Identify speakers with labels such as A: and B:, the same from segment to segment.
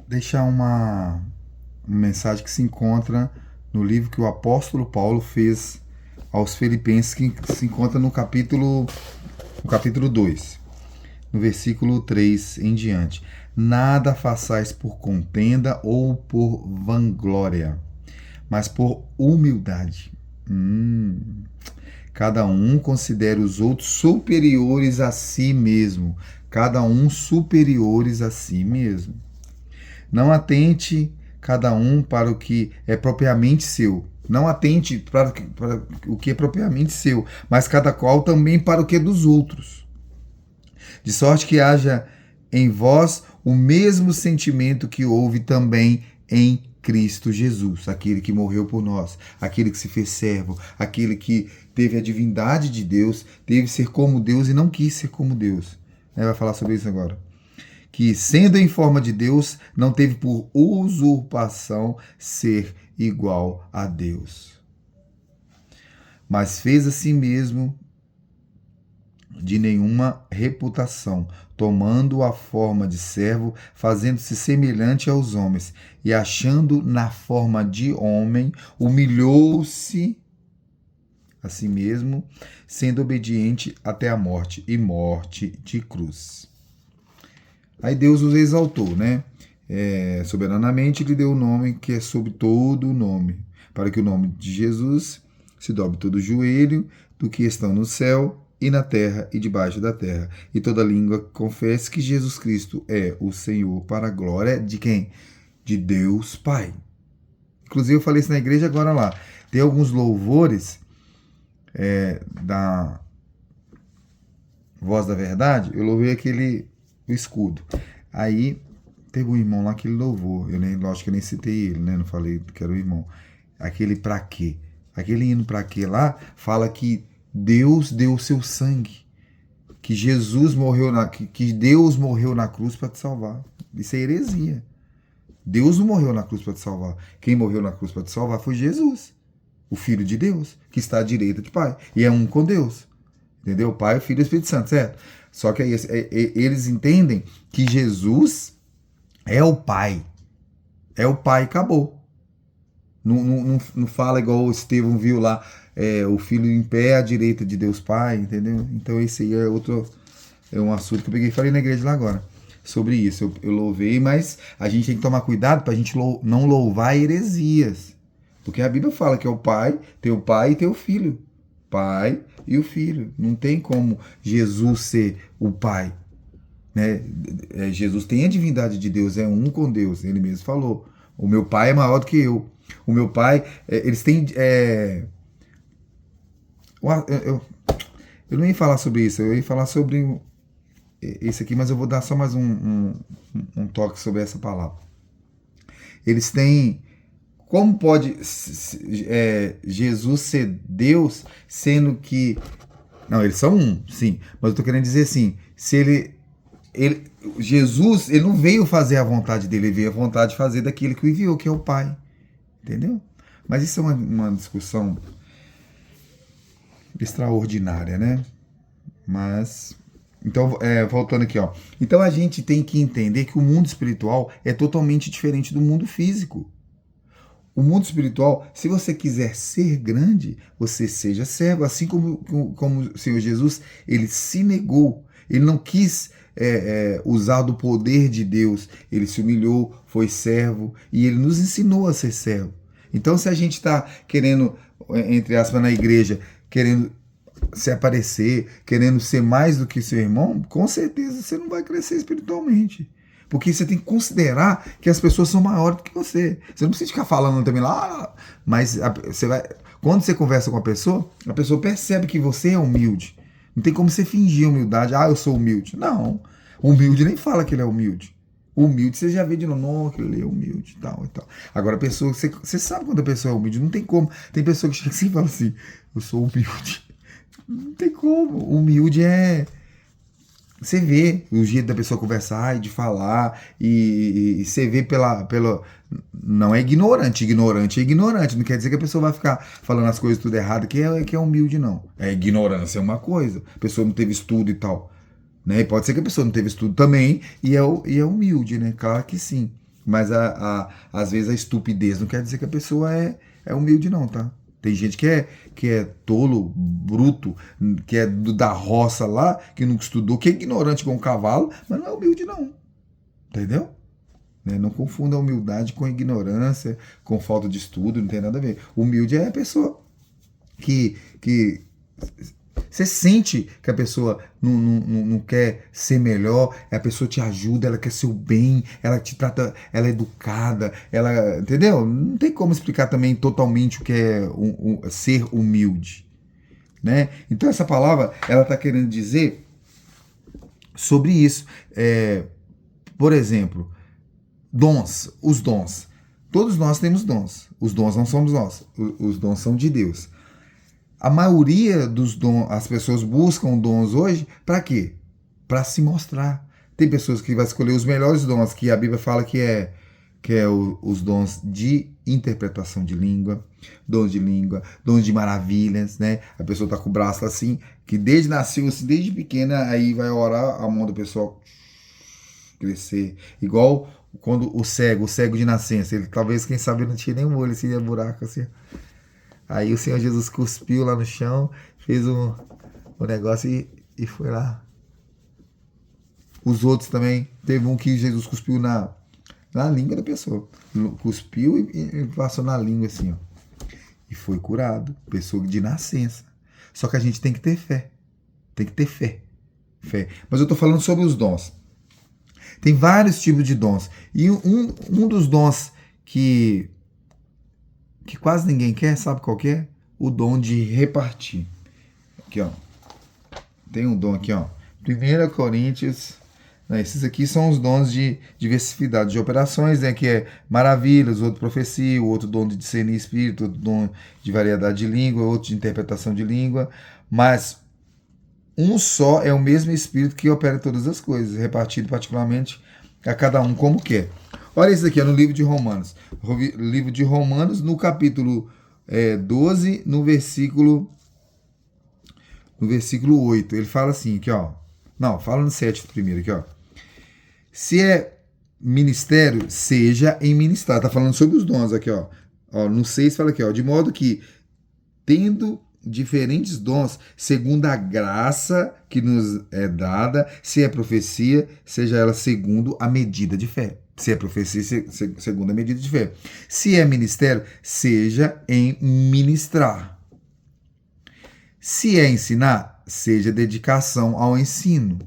A: deixar uma mensagem que se encontra no livro que o apóstolo Paulo fez aos Filipenses, que se encontra no capítulo 2, no versículo 3 em diante. Nada façais por contenda ou por vanglória, mas por humildade. Cada um considere os outros superiores a si mesmo. Cada um superiores a si mesmo. Não atente cada um para o que é propriamente seu. Não atente para o que é propriamente seu, mas cada qual também para o que é dos outros. De sorte que haja em vós o mesmo sentimento que houve também em Cristo Jesus, aquele que morreu por nós, aquele que se fez servo, aquele que teve a divindade de Deus, teve ser como Deus e não quis ser como Deus. Vai falar sobre isso agora. Que, sendo em forma de Deus, não teve por usurpação ser igual a Deus, mas fez a si mesmo de nenhuma reputação, tomando a forma de servo, fazendo-se semelhante aos homens, e achando na forma de homem, humilhou-se a si mesmo, sendo obediente até a morte, e morte de cruz. Aí Deus os exaltou, né? Soberanamente lhe deu o nome que é sobre todo o nome, para que o nome de Jesus se dobre todo o joelho do que estão no céu e na terra e debaixo da terra, e toda língua confesse que Jesus Cristo é o Senhor, para a glória de quem? De Deus Pai. Inclusive eu falei isso na igreja agora lá. Tem alguns louvores da Voz da Verdade, eu louvei o escudo. Aí teve um irmão lá que ele louvou. Lógico que eu nem citei ele, né? Não falei que era o irmão. Aquele pra quê? Aquele hino pra quê lá fala que Deus deu o seu sangue. Que Jesus morreu que Deus morreu na cruz para te salvar. Isso é heresia. Deus não morreu na cruz para te salvar. Quem morreu na cruz para te salvar foi Jesus, o Filho de Deus, que está à direita de Pai. E é um com Deus. Entendeu? O Pai, o Filho e o Espírito Santo, certo? Só que eles entendem que Jesus é o Pai. É o Pai, acabou. Não fala igual o Estevão viu lá, o Filho em pé à direita de Deus Pai, entendeu? Então esse aí é um assunto que eu peguei e falei na igreja lá agora. Sobre isso, eu louvei, mas a gente tem que tomar cuidado para a gente não louvar heresias. Porque a Bíblia fala que é o Pai e tem o Filho. Pai e o Filho. Não tem como Jesus ser o Pai. Né? Jesus tem a divindade de Deus, é um com Deus. Ele mesmo falou. O meu Pai é maior do que eu. O meu Pai, eles têm... Eu não ia falar sobre isso, eu ia falar sobre esse aqui, mas eu vou dar só mais um toque sobre essa palavra. Eles têm... Como pode Jesus ser Deus, sendo que... Não, eles são um, sim. Mas eu estou querendo dizer assim, se Jesus, ele não veio fazer a vontade dele, ele veio a vontade de fazer daquele que o enviou, que é o Pai. Entendeu? Mas isso é uma discussão extraordinária, né? Mas... Então, voltando aqui, ó. Então a gente tem que entender que o mundo espiritual é totalmente diferente do mundo físico. O mundo espiritual, se você quiser ser grande, você seja servo. Assim como o Senhor Jesus, ele se negou. Ele não quis usar do poder de Deus. Ele se humilhou, foi servo e ele nos ensinou a ser servo. Então, se a gente está querendo, entre aspas, na igreja, querendo se aparecer, querendo ser mais do que seu irmão, com certeza você não vai crescer espiritualmente. Porque você tem que considerar que as pessoas são maiores do que você. Você não precisa ficar falando também lá, mas quando você conversa com a pessoa percebe que você é humilde. Não tem como você fingir humildade. Eu sou humilde. Não. Humilde nem fala que ele é humilde. Humilde você já vê de novo, não, que ele é humilde e tal. Agora a pessoa, você sabe quando a pessoa é humilde, não tem como. Tem pessoa que chega assim e fala assim, eu sou humilde. Não tem como. Humilde você vê o jeito da pessoa conversar e de falar, e você vê não é ignorante. Ignorante é ignorante. Não quer dizer que a pessoa vai ficar falando as coisas tudo errado, que é humilde, não. Ignorância é uma coisa. A pessoa não teve estudo e tal. Né? E pode ser que a pessoa não teve estudo também e é humilde, né? Claro que sim. Mas às vezes a estupidez não quer dizer que a pessoa é humilde, não, tá? Tem gente que é tolo, bruto, que é da roça lá, que nunca estudou, que é ignorante com um cavalo, mas não é humilde, não. Entendeu? Né? Não confunda a humildade com ignorância, com falta de estudo, não tem nada a ver. Humilde é a pessoa que você sente que a pessoa não quer ser melhor, a pessoa te ajuda, ela quer seu bem, ela te trata, ela é educada, ela, entendeu? Não tem como explicar também totalmente o que é ser humilde, né? Então essa palavra, ela está querendo dizer sobre isso. Por exemplo, dons, os dons. Todos nós temos dons. Os dons não somos nós, os dons são de Deus. A maioria dos dons, as pessoas buscam dons hoje para quê? Para se mostrar. Tem pessoas que vão escolher os melhores dons, que a Bíblia fala que é os dons de interpretação de língua, dons de maravilhas, né? A pessoa tá com o braço assim, que desde nasceu, assim, desde pequena, aí vai orar, a mão do pessoal crescer. Igual quando o cego de nascença, ele talvez, quem sabe, não tinha nenhum olho, assim, é buraco assim. Aí o Senhor Jesus cuspiu lá no chão, fez um negócio e foi lá. Os outros também, teve um que Jesus cuspiu na língua da pessoa. Cuspiu e passou na língua assim, ó. E foi curado. Pessoa de nascença. Só que a gente tem que ter fé. Tem que ter fé. Mas eu tô falando sobre os dons. Tem vários tipos de dons. E um dos dons que quase ninguém quer, sabe qual que é? O dom de repartir. Aqui, ó. Tem um dom aqui, ó. 1 Coríntios. Né, esses aqui são os dons de diversidade de operações, né? Que é maravilhas, outro profecia, outro dom de discernir espírito, outro dom de variedade de língua, outro de interpretação de língua. Mas um só é o mesmo Espírito que opera todas as coisas, repartido particularmente a cada um como quer. Olha isso aqui, é no livro de Romanos. Livro de Romanos, no capítulo 12, no versículo 8. Ele fala assim, aqui, ó. Não, fala no 7 primeiro, aqui, ó. Se é ministério, seja em ministrar. Tá falando sobre os dons aqui, ó. No 6 fala aqui, ó. De modo que, tendo diferentes dons, segundo a graça que nos é dada, se é profecia, seja ela segundo a medida de fé. Se é profecia, segundo a medida de fé. Se é ministério, seja em ministrar. Se é ensinar, seja dedicação ao ensino.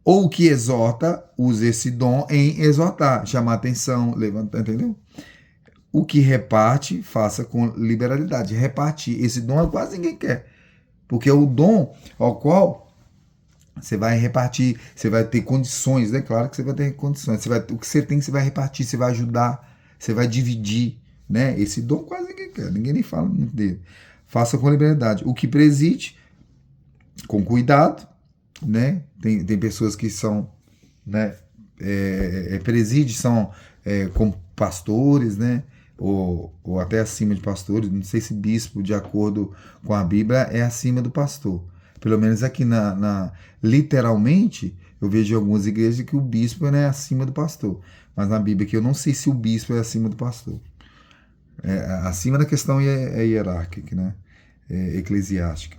A: Ou que exorta, use esse dom em exortar, chamar atenção, levantar, entendeu? O que reparte, faça com liberalidade. Repartir. Esse dom quase ninguém quer. Porque é o dom ao qual você vai repartir, você vai ter condições, né? Claro que você vai ter condições. O que você tem, você vai repartir, você vai ajudar, você vai dividir, né? Esse dom quase ninguém quer, ninguém nem fala muito dele. Faça com liberalidade. O que preside, com cuidado, né? Tem pessoas que são, né? Preside, são como pastores, né? Ou até acima de pastores, não sei se bispo, de acordo com a Bíblia, é acima do pastor. Pelo menos aqui literalmente, eu vejo em algumas igrejas que o bispo é acima do pastor. Mas na Bíblia aqui eu não sei se o bispo é acima do pastor. Acima da questão hierárquica, né? Eclesiástica.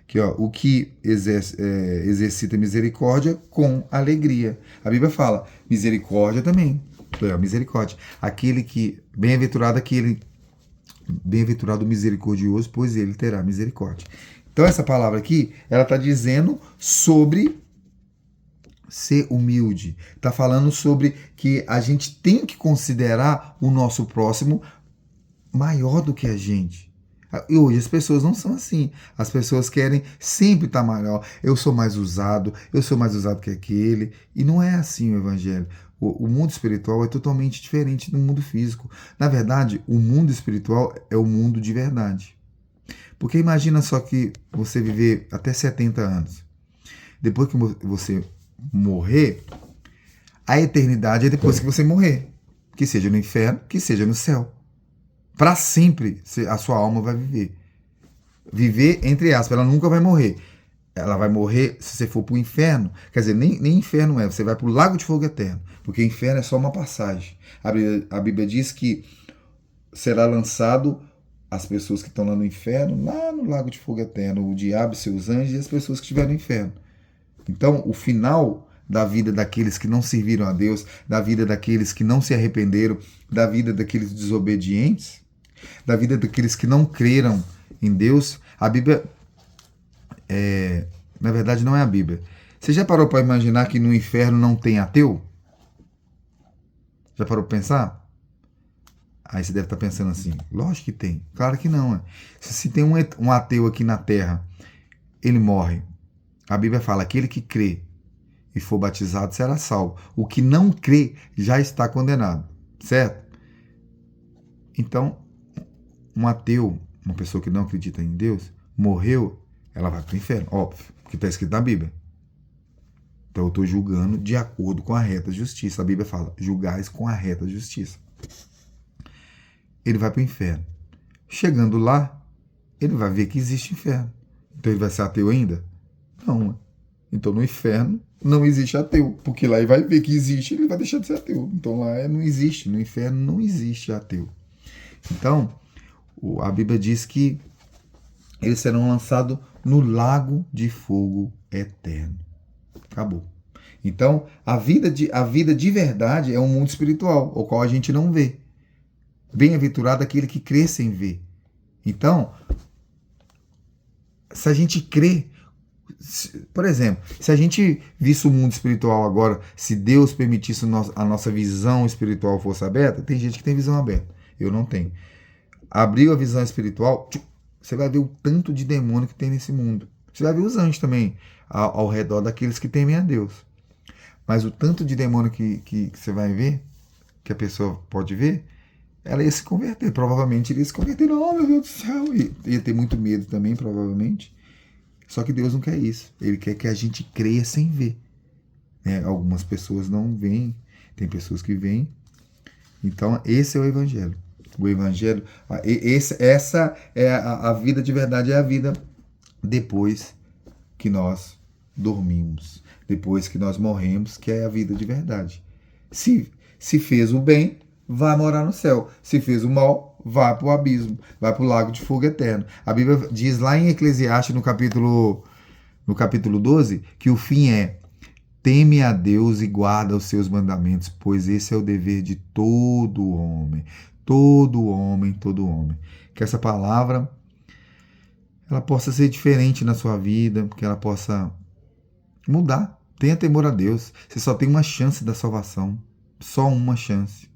A: Que, ó, o que exercita misericórdia com alegria. A Bíblia fala, misericórdia também. Misericórdia. Bem-aventurado o misericordioso, pois ele terá misericórdia. Então essa palavra aqui, ela está dizendo sobre ser humilde. Está falando sobre que a gente tem que considerar o nosso próximo maior do que a gente. E hoje as pessoas não são assim. As pessoas querem sempre estar maior. Eu sou mais usado que aquele. E não é assim o evangelho. O mundo espiritual é totalmente diferente do mundo físico. Na verdade, o mundo espiritual é o mundo de verdade. Porque imagina só que você viver até 70 anos. Depois que você morrer, a eternidade é depois que você morrer. Que seja no inferno, que seja no céu. Para sempre a sua alma vai viver. Viver, entre aspas, ela nunca vai morrer. ela vai morrer se você for para o inferno. Quer dizer, nem inferno é, você vai para o lago de fogo eterno, porque inferno é só uma passagem. A Bíblia diz que será lançado as pessoas que estão lá no inferno, lá no lago de fogo eterno, o diabo e seus anjos e as pessoas que estiverem no inferno. Então, o final da vida daqueles que não serviram a Deus, da vida daqueles que não se arrependeram, da vida daqueles desobedientes, da vida daqueles que não creram em Deus, a Bíblia, na verdade não é a Bíblia. Você já parou para imaginar que no inferno não tem ateu? Já parou para pensar? Aí você deve estar pensando assim, lógico que tem. Claro que não. Se tem um ateu aqui na Terra, ele morre. A Bíblia fala, aquele que crê e for batizado será salvo. O que não crê já está condenado, certo? Então, um ateu, uma pessoa que não acredita em Deus, morreu, ela vai para o inferno, óbvio, porque está escrito na Bíblia. Então eu estou julgando de acordo com a reta justiça. A Bíblia fala, julgais com a reta justiça. Ele vai para o inferno. Chegando lá, ele vai ver que existe inferno. Então ele vai ser ateu ainda? Não. Então no inferno não existe ateu, porque lá ele vai ver que existe e ele vai deixar de ser ateu. Então lá não existe, no inferno não existe ateu. Então, a Bíblia diz que eles serão lançados no lago de fogo eterno. Acabou. Então, a vida de verdade é um mundo espiritual, o qual a gente não vê. Bem-aventurado aquele que crê sem ver. Então, se a gente crê, por exemplo, se a gente visse o mundo espiritual agora, se Deus permitisse a nossa visão espiritual fosse aberta, tem gente que tem visão aberta, eu não tenho. Abriu a visão espiritual, você vai ver o tanto de demônio que tem nesse mundo. Você vai ver os anjos também, ao redor daqueles que temem a Deus. Mas o tanto de demônio que você vai ver, que a pessoa pode ver, ela ia se converter, provavelmente iria se converter, oh meu Deus do céu, ia ter muito medo também, provavelmente. Só que Deus não quer isso, Ele quer que a gente creia sem ver. Algumas pessoas não veem, tem pessoas que veem. Então esse é o Evangelho. O Evangelho, essa é a vida de verdade, é a vida depois que nós dormimos, depois que nós morremos, que é a vida de verdade. Se fez o bem, vai morar no céu. Se fez o mal, vai para o abismo, vai para o lago de fogo eterno. A Bíblia diz lá em Eclesiastes, no capítulo 12, que o fim é: teme a Deus e guarda os seus mandamentos, pois esse é o dever de todo homem. Todo homem, todo homem. Que essa palavra ela possa ser diferente na sua vida, que ela possa mudar. Tenha temor a Deus. Você só tem uma chance da salvação. Só uma chance.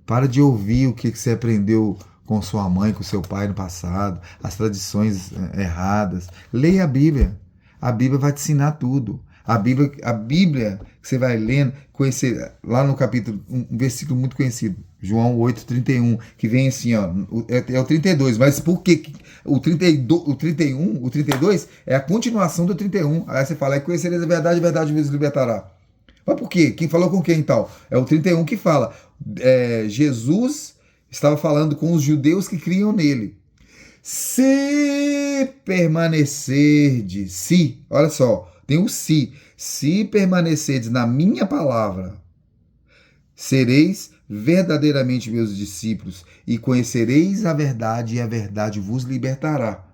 A: Para de ouvir o que você aprendeu com sua mãe, com seu pai no passado, as tradições erradas. Leia a Bíblia. A Bíblia vai te ensinar tudo. A Bíblia que você vai lendo, conhecer lá no capítulo, um versículo muito conhecido, João 8:31, que vem assim, ó, é o 32, mas por que o 31, o 32 é a continuação do 31. Aí você fala, conhecereis a verdade vos libertará. Mas por quê? Quem falou com quem então? É o 31 que fala. Jesus estava falando com os judeus que criam nele. Se permanecerdes, olha só, tem o se permanecerdes na minha palavra, sereis verdadeiramente meus discípulos e conhecereis a verdade e a verdade vos libertará.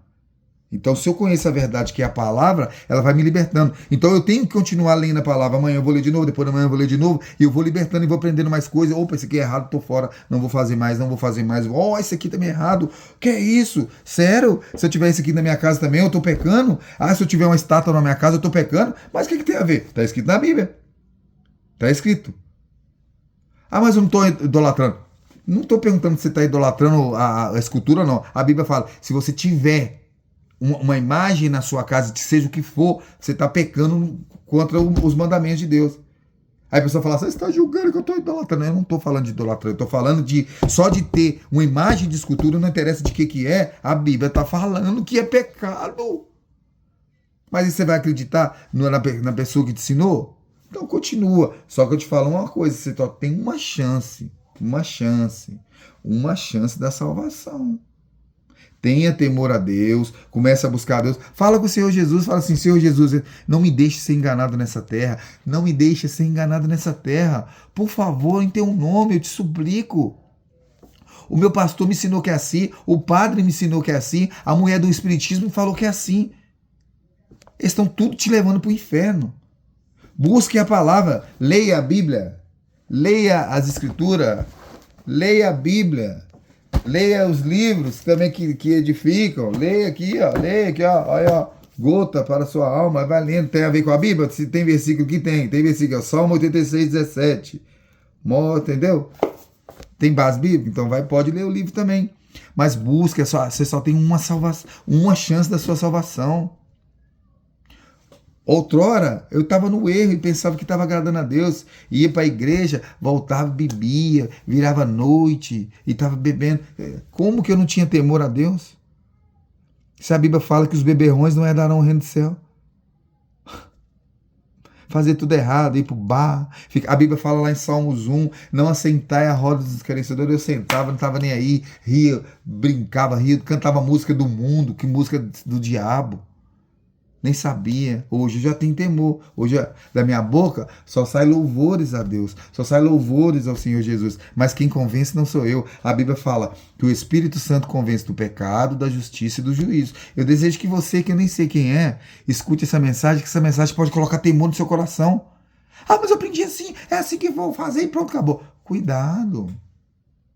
A: Então, se eu conheço a verdade, que é a palavra, ela vai me libertando. Então, eu tenho que continuar lendo a palavra. Amanhã eu vou ler de novo, depois da manhã eu vou ler de novo, e eu vou libertando e vou aprendendo mais coisas. Opa, esse aqui é errado, tô fora, não vou fazer mais. Esse aqui também é errado. Que é isso? Sério? Se eu tiver esse aqui na minha casa também, eu tô pecando? Se eu tiver uma estátua na minha casa, eu tô pecando? Mas o que tem a ver? Tá escrito na Bíblia. Tá escrito. Mas eu não tô idolatrando. Não tô perguntando se você tá idolatrando a escultura, não. A Bíblia fala, se você tiver uma imagem na sua casa, seja o que for, você está pecando contra os mandamentos de Deus. Aí a pessoa fala assim, você está julgando que eu estou idolatrando. Eu não estou falando de idolatria, eu estou falando só de ter uma imagem de escultura, não interessa de que é, a Bíblia está falando que é pecado. Mas aí você vai acreditar na pessoa que te ensinou? Então continua. Só que eu te falo uma coisa, você só tem uma chance da salvação. Tenha temor a Deus, comece a buscar a Deus. Fala com o Senhor Jesus, fala assim: Senhor Jesus, não me deixe ser enganado nessa terra. Não me deixe ser enganado nessa terra. Por favor, em teu nome, eu te suplico. O meu pastor me ensinou que é assim, o padre me ensinou que é assim, a mulher do espiritismo me falou que é assim. Eles estão tudo te levando para o inferno. Busque a palavra, leia a Bíblia, leia as escrituras, leia a Bíblia. Leia os livros também que edificam. Leia aqui, ó. Olha, ó. Gota para a sua alma. Vai lendo. Tem a ver com a Bíblia? Se tem versículo que tem. Tem versículo. Salmo 86, 17. Entendeu? Tem base bíblica? Então pode ler o livro também. Mas busca. Você só tem uma salvação, uma chance da sua salvação. Outrora, eu estava no erro e pensava que estava agradando a Deus. Ia para a igreja, voltava, bebia, virava noite e estava bebendo. Como que eu não tinha temor a Deus? Se a Bíblia fala que os beberrões não herdarão o reino do céu. Fazer tudo errado, ir para o bar. A Bíblia fala lá em Salmos 1, não assentai a roda dos escarnecedores. Eu sentava, não estava nem aí, ria, brincava, cantava música do mundo, que música do diabo. Nem sabia. Hoje eu já tenho temor. Hoje da minha boca só sai louvores a Deus. Só sai louvores ao Senhor Jesus. Mas quem convence não sou eu. A Bíblia fala que o Espírito Santo convence do pecado, da justiça e do juízo. Eu desejo que você, que eu nem sei quem é, escute essa mensagem, que essa mensagem pode colocar temor no seu coração. Ah, mas eu aprendi assim. É assim que vou fazer e pronto, acabou. Cuidado.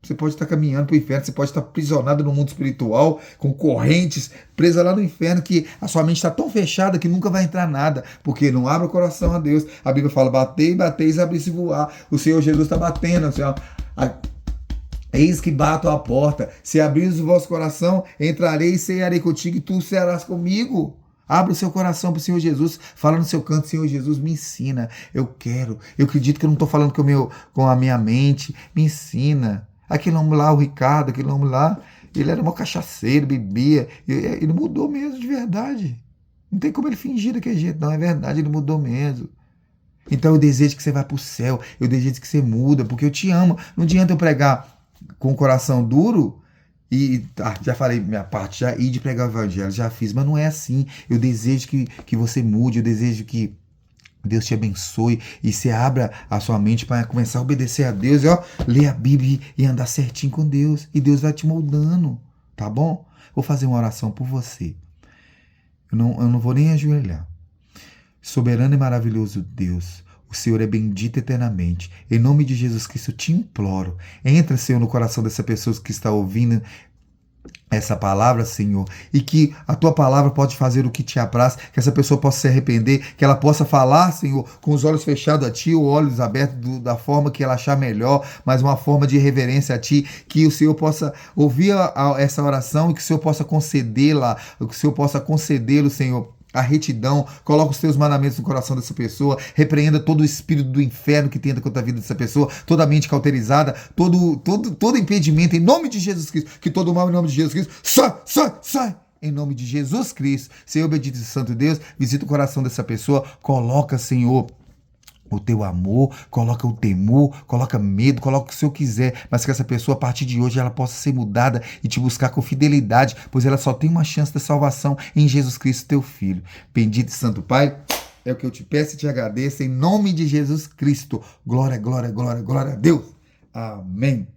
A: Você pode estar caminhando para o inferno, você pode estar aprisionado no mundo espiritual, com correntes, presa lá no inferno, que a sua mente está tão fechada que nunca vai entrar nada, porque não abre o coração a Deus. A Bíblia fala: batei, bateis, abri-se voar. O Senhor Jesus está batendo, assim, ó. Eis que bato a porta. Se abrires o vosso coração, entrarei e cearei contigo, e tu cearás comigo. Abra o seu coração para o Senhor Jesus. Fala no seu canto: Senhor Jesus, me ensina. Eu quero. Eu acredito que eu não estou falando com a minha mente. Me ensina. Aquele homem lá, o Ricardo, aquele homem lá, ele era um cachaceiro, bebia. Ele mudou mesmo, de verdade. Não tem como ele fingir daquele jeito, não. É verdade, ele mudou mesmo. Então eu desejo que você vá para o céu. Eu desejo que você muda, porque eu te amo. Não adianta eu pregar com o coração duro já falei minha parte, já ir de pregar o evangelho, já fiz. Mas não é assim. Eu desejo que você mude, eu desejo que Deus te abençoe e você abra a sua mente para começar a obedecer a Deus, ler a Bíblia e andar certinho com Deus. E Deus vai te moldando, tá bom? Vou fazer uma oração por você. Eu não vou nem ajoelhar. Soberano e maravilhoso Deus, o Senhor é bendito eternamente. Em nome de Jesus Cristo, eu te imploro. Entra, Senhor, no coração dessa pessoa que está ouvindo essa palavra, Senhor, e que a tua palavra pode fazer o que te apraz, que essa pessoa possa se arrepender, que ela possa falar, Senhor, com os olhos fechados a ti, ou olhos abertos da forma que ela achar melhor, mas uma forma de reverência a ti, que o Senhor possa ouvir essa oração e que o Senhor possa concedê-la, que o Senhor possa concedê-lo, Senhor, a retidão. Coloca os teus mandamentos no coração dessa pessoa, repreenda todo o espírito do inferno que tenta contra a vida dessa pessoa, toda a mente cauterizada, todo impedimento, em nome de Jesus Cristo, que todo mal em nome de Jesus Cristo, sai, em nome de Jesus Cristo. Senhor bendito e santo Deus, visita o coração dessa pessoa, coloca, Senhor, o teu amor, coloca o temor, coloca medo, coloca o que o Senhor quiser, mas que essa pessoa a partir de hoje ela possa ser mudada e te buscar com fidelidade, pois ela só tem uma chance de salvação em Jesus Cristo, teu Filho. Bendito e santo Pai, é o que eu te peço e te agradeço em nome de Jesus Cristo. Glória, glória, glória, glória a Deus. Amém.